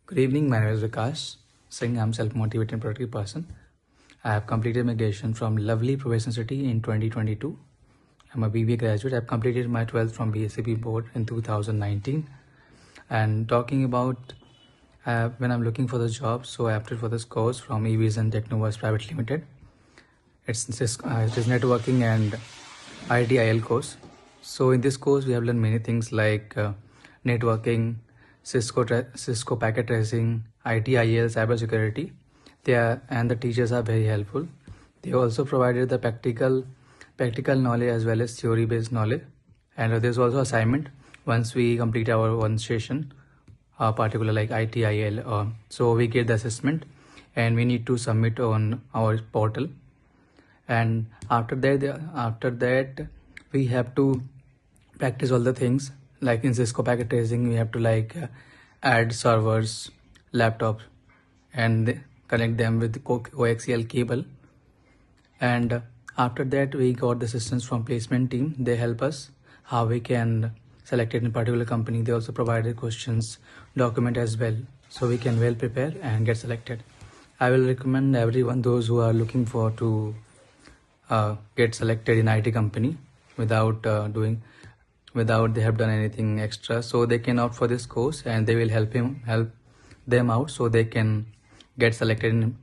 Good evening, my name is Vikash Singh. I'm self-motivated and productive person. I have completed my graduation from lovely Professional City in 2022. I'm a BBA graduate. I've completed my 12th from BSCP board in 2019. And talking about when I'm looking for the job, so I opted for this course from Evision Technovers Private Limited. It is networking and ITIL course. So in this course, we have learned many things like networking, Cisco packet tracing, ITIL, cybersecurity. And the teachers are very helpful. They also provided the practical knowledge as well as theory-based knowledge. And there's also assignment once we complete our one session, particular like ITIL. So we get the assessment and we need to submit on our portal. And after that we have to practice all the things like in Cisco packet tracing. We have to add servers, laptops, and connect them with the coaxial cable. And after that we got the assistance from placement team. They help us how we can select it in particular company. They also provided questions, document as well, so we can well prepare and get selected. I will recommend everyone, those who are looking for to get selected in IT company without they have done anything extra, so they can opt for this course and they will help them out so they can get selected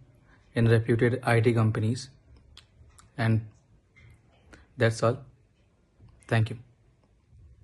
in reputed IT companies. And that's all. Thank you.